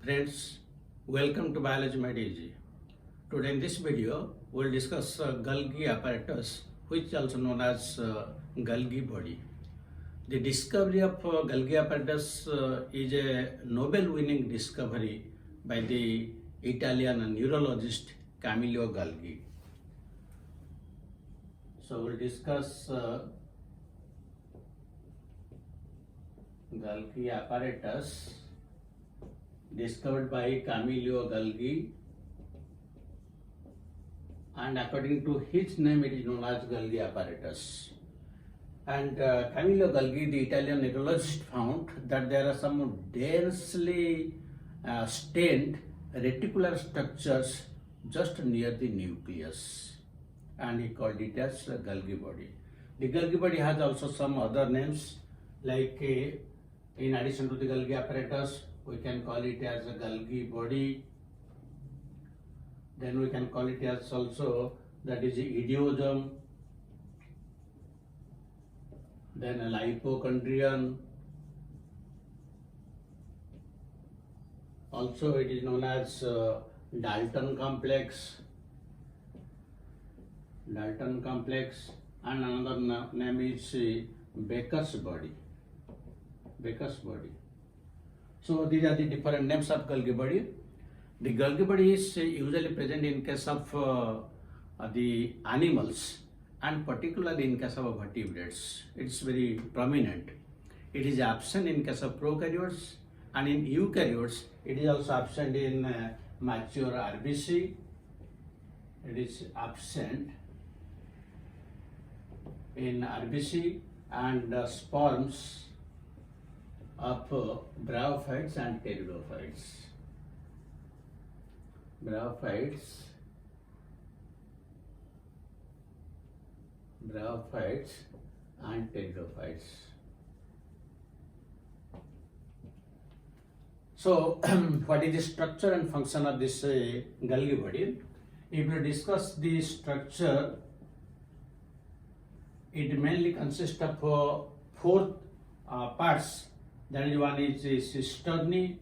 Friends, welcome to Biology Made Easy. Today in this video, we'll discuss Golgi apparatus, which is also known as Golgi body. The discovery of Golgi apparatus is a Nobel-winning discovery by the Italian neurologist Camillo Golgi. So we'll discuss Golgi apparatus discovered by Camillo Golgi, and according to his name it is known as Golgi apparatus. And Camillo Golgi, the Italian neurologist, found that there are some densely stained reticular structures just near the nucleus, and he called it as Golgi body. The Golgi body has also some other names, like in addition to the Golgi apparatus, we can call it as a Golgi body. Then we can call it as also that is idiosome, then a lipochondrion. Also it is known as Dalton complex, and another name is Becker's body. So these are the different names of Golgi body. The Golgi body is usually present in case of the animals, and particularly in case of vertebrates. It's very prominent. It is absent in case of prokaryotes, and in eukaryotes it is also absent in mature RBC. It is absent in RBC and sperms of bryophytes and pteridophytes. Bryophytes and pteridophytes. So, what is the structure and function of this Golgi body? If we discuss the structure, it mainly consists of four parts. That is, one is cisternae,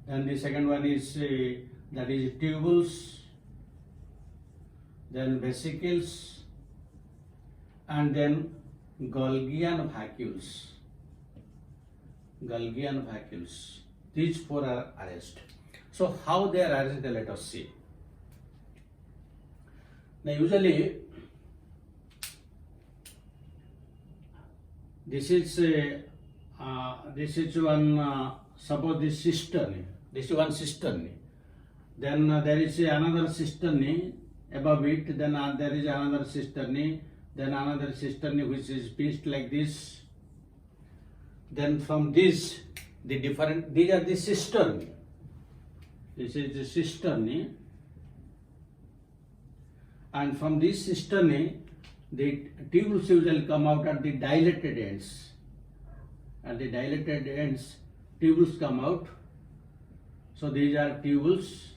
then the second one is that is tubules, then vesicles, and then Golgian vacuoles. These four are arranged. So how they are arranged, let us see. Now usually this is one suppose this cistern. This is one cistern. Then there is another cistern above it. Then there is another cistern. Then another cistern which is pieced like this. Then from this, these are the cistern. This is the cistern, and from this cistern, the tubules usually come out at the dilated ends. At the dilated ends, tubules come out. So these are tubules,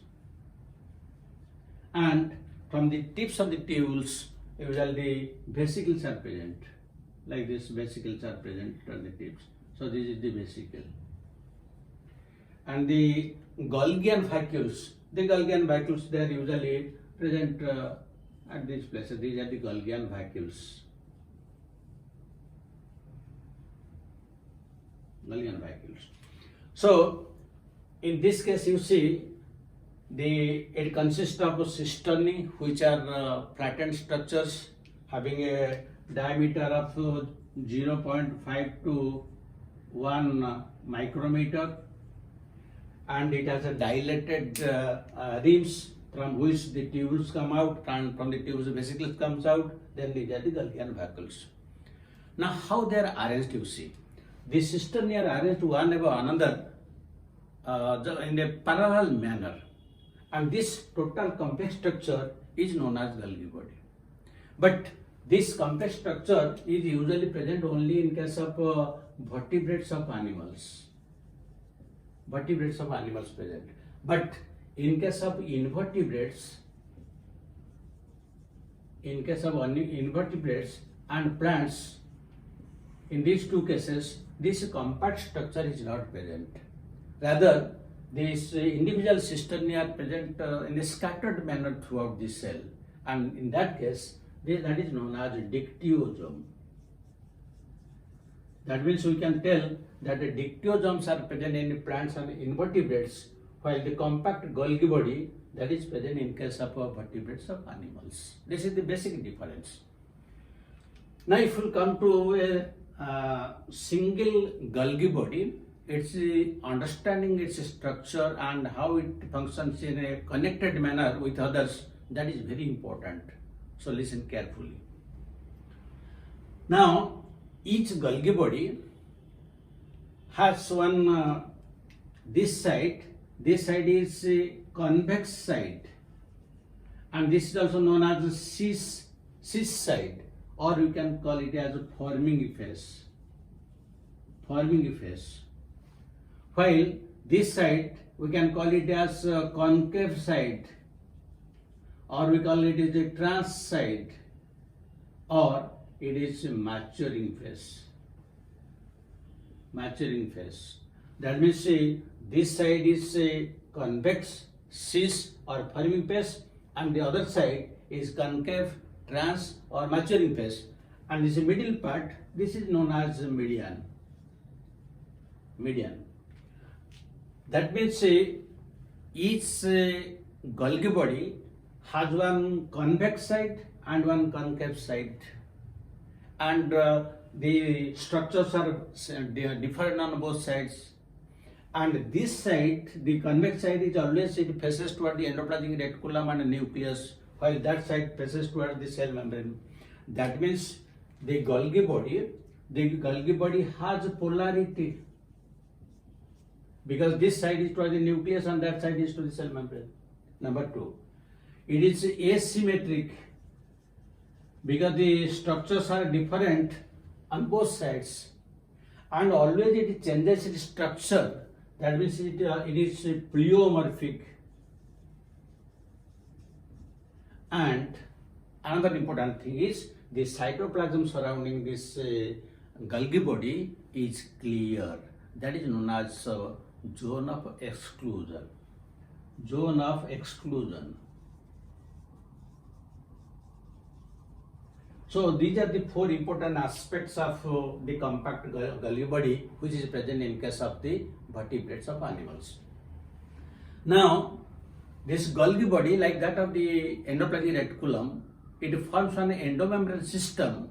and from the tips of the tubules, usually the vesicles are present. Like this, vesicles are present on the tips. So this is the vesicle. And the Golgian vacuoles, they are usually present at these places. These are the Golgian vacuoles. So in this case, you see it consists of cisternae, which are flattened structures having a diameter of 0.5 to 1 micrometer, and it has a dilated rims from which the tubules come out, and from the tubules the vesicles comes out. Then these are the Golgian vacuoles. Now how they are arranged, you see. The cisternae are arranged one above another in a parallel manner, and this total complex structure is known as Golgi body. But this complex structure is usually present only in case of vertebrates of animals. Present. But in case of invertebrates, and plants, in these two cases, this compact structure is not present. Rather, these individual cisternae are present in a scattered manner throughout the cell, and in that case, that is known as dictyosome. That means we can tell that the dictyosomes are present in plants and invertebrates, while the compact Golgi body that is present in case of vertebrates of animals. This is the basic difference. Now, if we come to a single Golgi body, its understanding its structure and how it functions in a connected manner with others, that is very important. So listen carefully. Now, each Golgi body has one this side is a convex side, and this is also known as the cis side, or you can call it as a forming face. While this side we can call it as a concave side, or we call it as a trans side, or it is a maturing phase. That means this side is a convex, cis or forming phase, and the other side is concave, trans or maturing phase. And this middle part, this is known as median. That means each Golgi body has one convex side and one concave side, and the structures are different on both sides. And this side, the convex side, is always it faces toward the endoplasmic reticulum and nucleus, while that side faces toward the cell membrane. That means the Golgi body has a polarity, because this side is toward the nucleus and that side is to the cell membrane. Number 2, it is asymmetric, because the structures are different on both sides, and always it changes its structure. That means it is pleomorphic. And another important thing is the cytoplasm surrounding this Golgi body is clear. That is known as zone of exclusion. So these are the 4 important aspects of the compact Golgi body, which is present in case of the vertebrates of animals. Now, this Golgi body, like that of the endoplasmic reticulum, it forms an endomembrane system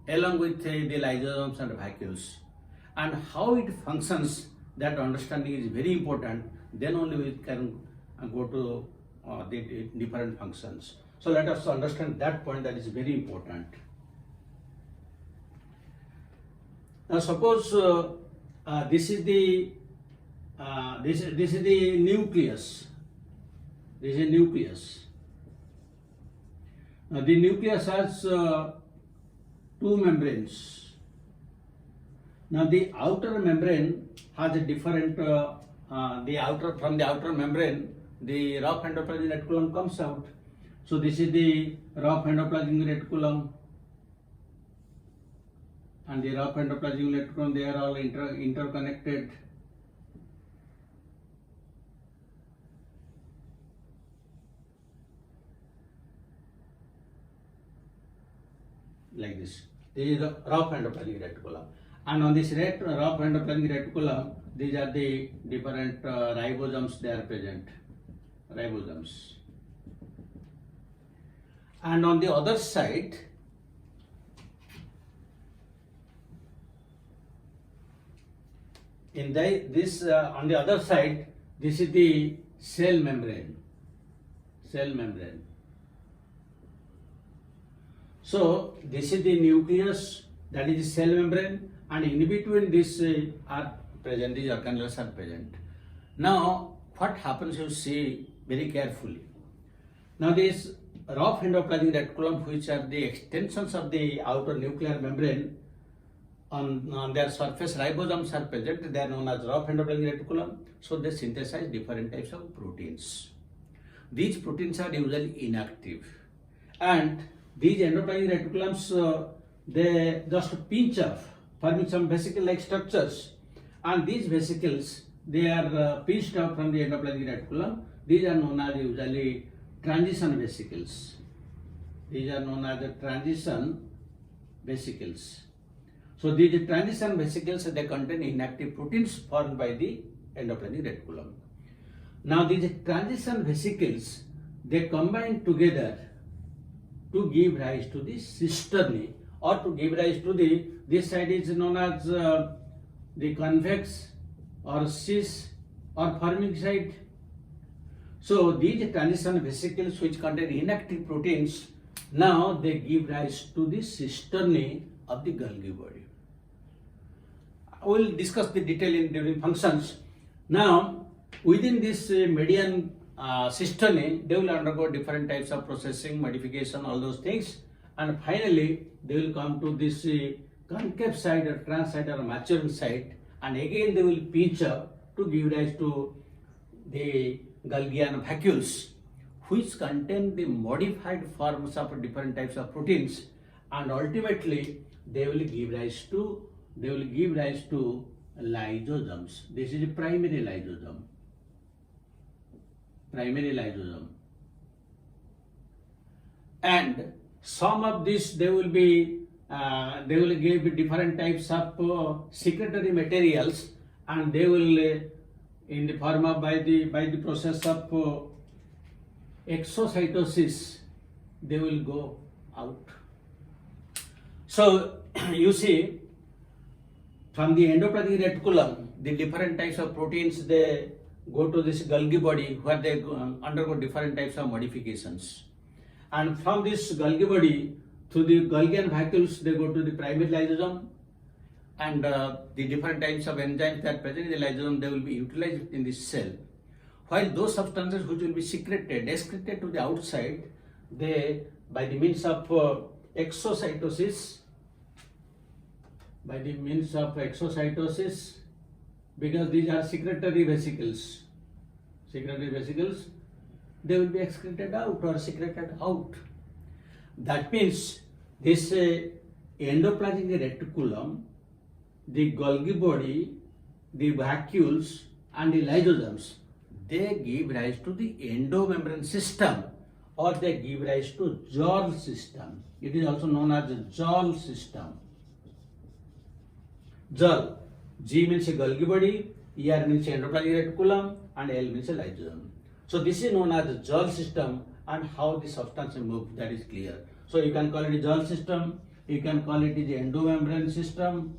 along with the lysosomes and vacuoles. And how it functions, that understanding is very important. Then only we can go to the different functions. So let us understand that point, that is very important. Now suppose this is the nucleus. This is a nucleus. Now the nucleus has 2 membranes. Now the outer membrane has a different. From the outer membrane, the rough endoplasmic reticulum comes out. So this is the rough endoplasmic reticulum. And the rough endoplasmic reticulum, they are all interconnected. Like this. This is the rough endoplasmic reticulum. And on this rough endoplasmic reticulum, these are the different ribosomes, they are present. Ribosomes. And on the other side, on the other side, this is the cell membrane. So this is the nucleus, that is the cell membrane, and in between this are present, these organelles are present. Now what happens, you see very carefully. Now this rough endoplasmic reticulum, which are the extensions of the outer nuclear membrane, on their surface ribosomes are present, they are known as rough endoplasmic reticulum. So they synthesize different types of proteins. These proteins are usually inactive, and these endoplasmic reticulums, they just pinch off, forming some vesicle-like structures, and these vesicles, they are pieced out from the endoplasmic reticulum. These are known as usually transition vesicles. These are known as the transition vesicles. So these transition vesicles, they contain inactive proteins formed by the endoplasmic reticulum. Now these transition vesicles, they combine together to give rise to the cisternae, or to give rise to this side is known as the convex or cis or forming side. So these transition vesicles which contain inactive proteins, now they give rise to the cisternae of the Golgi body. I will discuss the detail in during functions. Now within this median cisternae, they will undergo different types of processing, modification, all those things, and finally they will come to this concave side or trans side or maturing side, and again they will pinch up to give rise to the Golgian vacuoles, which contain the modified forms of different types of proteins, and ultimately they will give rise to lysosomes. This is a primary lysosome. And some of this they will give different types of secretory materials, and they will in the form of by the process of exocytosis, they will go out. So you see, from the endoplasmic reticulum, the different types of proteins, they go to this Golgi body where they undergo different types of modifications. And from this Golgi body to the Golgian vacuoles, they go to the primary lysosome, and the different types of enzymes that are present in the lysosome, they will be utilized in this cell. While those substances which will be excreted to the outside, they, by the means of exocytosis, because these are secretory vesicles, they will be excreted out or secreted out. That means this endoplasmic reticulum, the Golgi body, the vacuoles, and the lysosomes, they give rise to the endomembrane system, or they give rise to GERL system. It is also known as the GERL system. GERL. G means a Golgi body, ER means endoplasmic reticulum, and L means a lysosome. So this is known as the GERL system, and how the substance moves, that is clear. So you can call it a GERL system, you can call it the endomembrane system,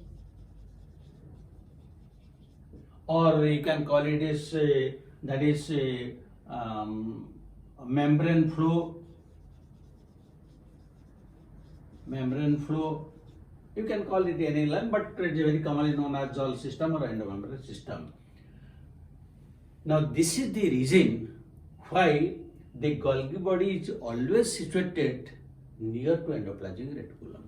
or you can call it as membrane flow. You can call it any line, but it is very commonly known as GERL system or endomembrane system. Now this is the reason why the Golgi body is always situated near to endoplasmic reticulum,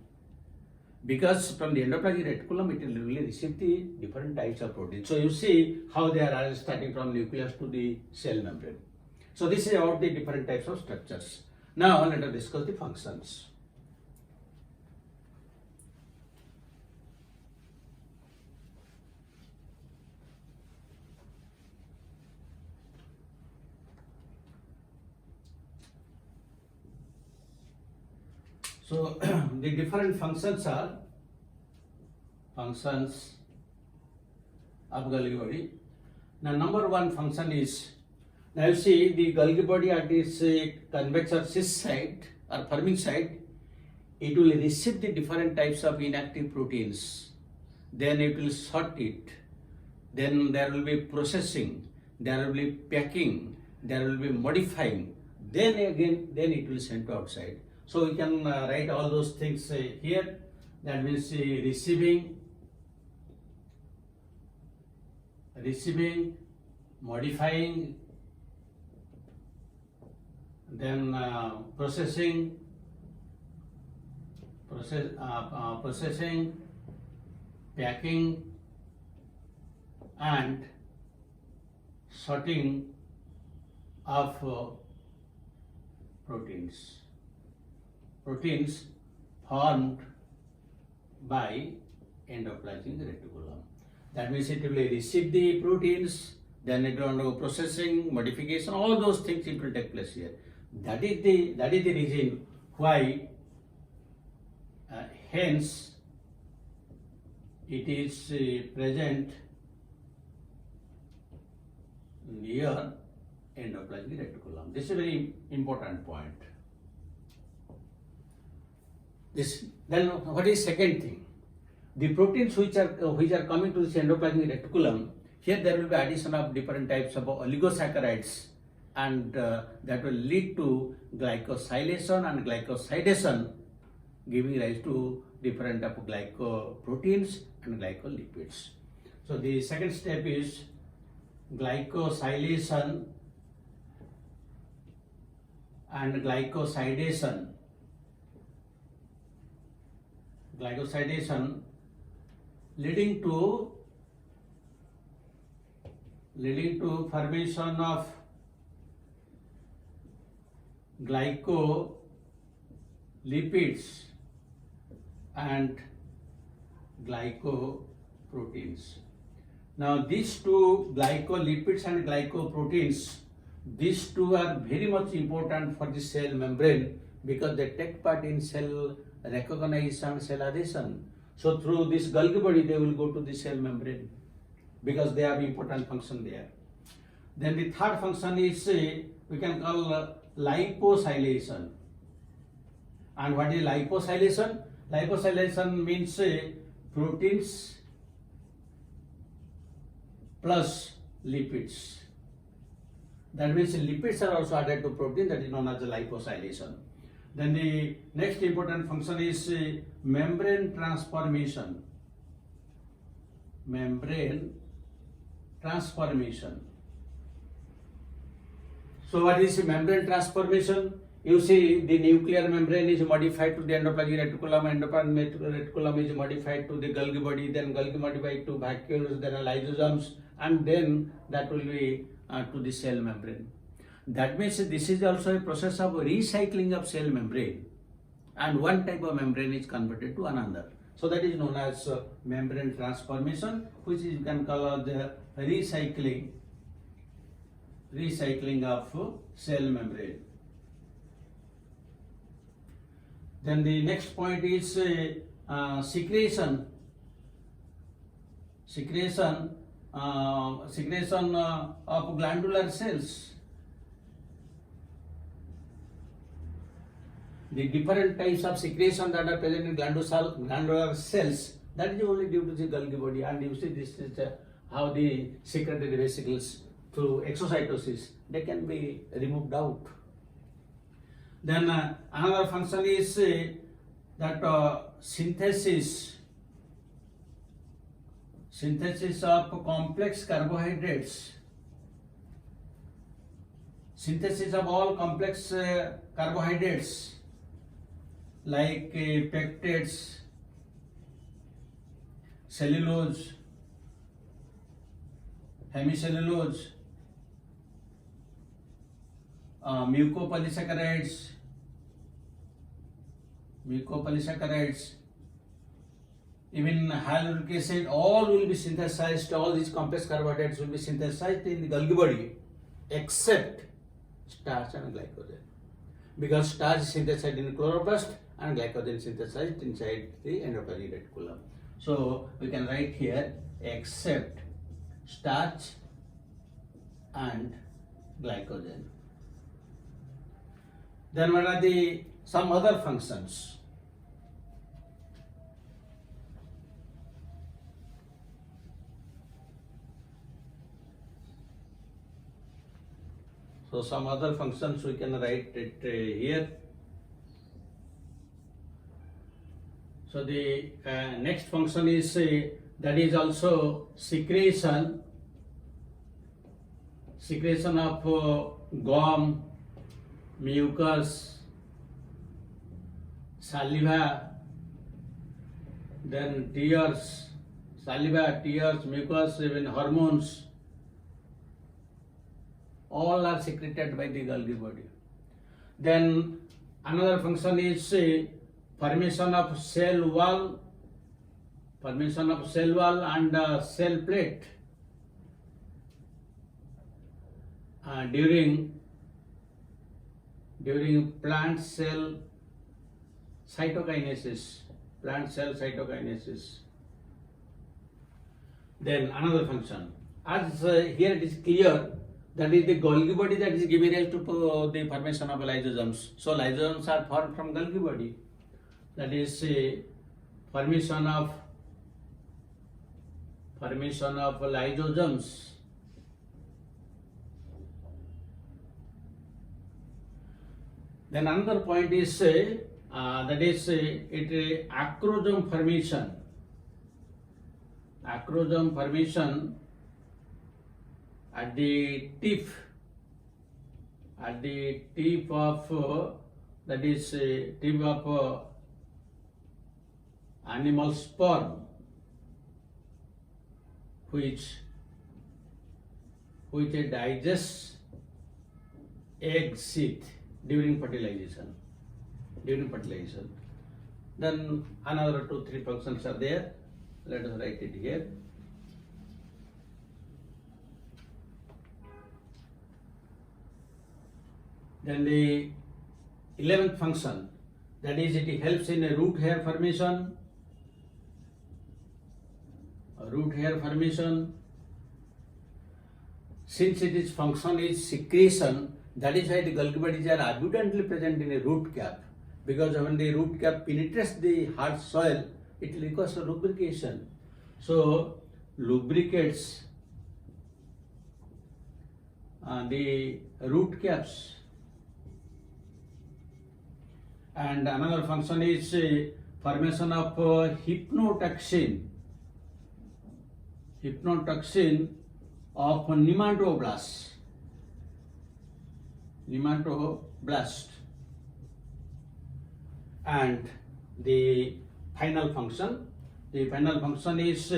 because from the endoplasmic reticulum it will really receive the different types of proteins. So you see how they are arranged starting from nucleus to the cell membrane. So this is about the different types of structures. Now let us discuss the functions. So the different functions are functions of Golgi body. Now number one function is, now you see the Golgi body at its convex or cis side or forming side, it will receive the different types of inactive proteins, then it will sort it, then there will be processing, there will be packing, there will be modifying, then it will send to outside. So we can write all those things here. That means receiving, modifying, then processing, packing, and sorting of proteins formed by endoplasmic reticulum. That means it will receive the proteins, then it will undergo processing, modification, all those things it will take place here. That is the reason why hence it is present near endoplasmic reticulum. This is a very important point. Then what is second thing? The proteins which are coming to this endoplasmic reticulum, here there will be addition of different types of oligosaccharides, and that will lead to glycosylation and glycosidation, giving rise to different type of glycoproteins and glycolipids. So the second step is glycosylation and glycosidation. Glycosidation leading to formation of glycolipids and glycoproteins. Now these two, glycolipids and glycoproteins, these two are very much important for the cell membrane because they take part in cell recognition, cell adhesion. So through this Golgi body they will go to the cell membrane because they have important function there. Then the third function is we can call liposylation. And what is liposylation? Liposylation means proteins plus lipids. That means lipids are also added to protein, that is known as the liposylation. Then the next important function is membrane transformation. Membrane transformation. So what is membrane transformation? You see the nuclear membrane is modified to the endoplasmic reticulum, endoplasmic reticulum is modified to the Golgi body, then Golgi modified to vacuoles, then lysosomes, and then that will be to the cell membrane. That means this is also a process of recycling of cell membrane, and one type of membrane is converted to another. So that is known as membrane transformation, which you can call the recycling of cell membrane. Then the next point is secretion. Secretion of glandular cells. The different types of secretion that are present in glandular cells, that is only due to the Golgi body. And you see this is how the secretory vesicles through exocytosis, they can be removed out. Then another function is that synthesis of complex carbohydrates. Synthesis of all complex carbohydrates like peptides, cellulose, hemicellulose, mucopolysaccharides, even hyaluronic acid, all will be synthesized, all these complex carbohydrates will be synthesized in the Golgi body except starch and glycogen. Because starch is synthesized in the chloroplast and glycogen is synthesized inside the endoplasmic reticulum. So we can write here except starch and glycogen. Then what are some other functions? So some other functions we can write it here. So the next function is that is also secretion of gum, mucus, saliva, then tears, saliva, tears, mucus, even hormones, all are secreted by the Golgi body. Then another function is formation of cell wall formation of cell wall and cell plate during plant cell cytokinesis. Then another function, as here it is clear, that is the Golgi body that is giving rise to the formation of lysosomes. So lysosomes are formed from Golgi body. That is formation of lysosomes. Then another point is that is acrosome formation. Acrosome formation at the tip of that is tip of animal sperm, which digests egg sheath during fertilization. Then another 2-3 functions are there. Let us write it here. Then the 11th function, that is it helps in a root hair formation. Since its function is secretion, that is why the Golgi bodies are abundantly present in a root cap, because when the root cap penetrates the hard soil, it requires lubrication. So lubricates the root caps. And another function is formation of hypnotoxin of nematoblast. And the final function is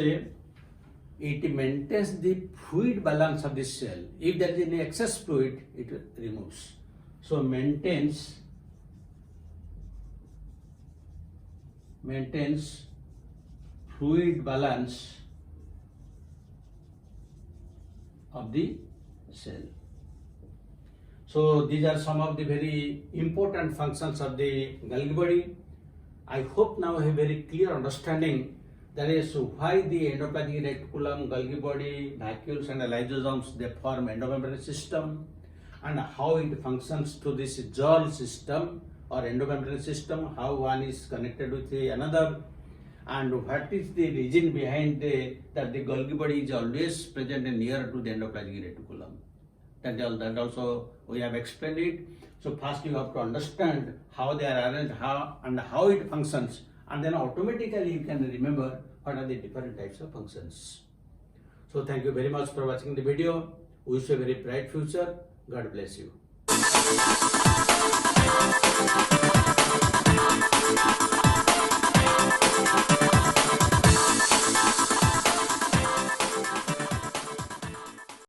it maintains the fluid balance of the cell. If there is any excess fluid, it removes. So maintains fluid balance of the cell. So these are some of the very important functions of the Golgi body. I hope now I have very clear understanding, that is why the endoplasmic reticulum, Golgi body, vacuoles and lysosomes, they form endomembrane system, and how it functions to this GERL system or endomembrane system, how one is connected with another, and what is the reason behind that the Golgi body is always present and near to the endoplasmic reticulum. That also we have explained it. So first you have to understand how they are arranged, how it functions, and then automatically you can remember what are the different types of functions. So thank you very much for watching the video. Wish you a very bright future. God bless you.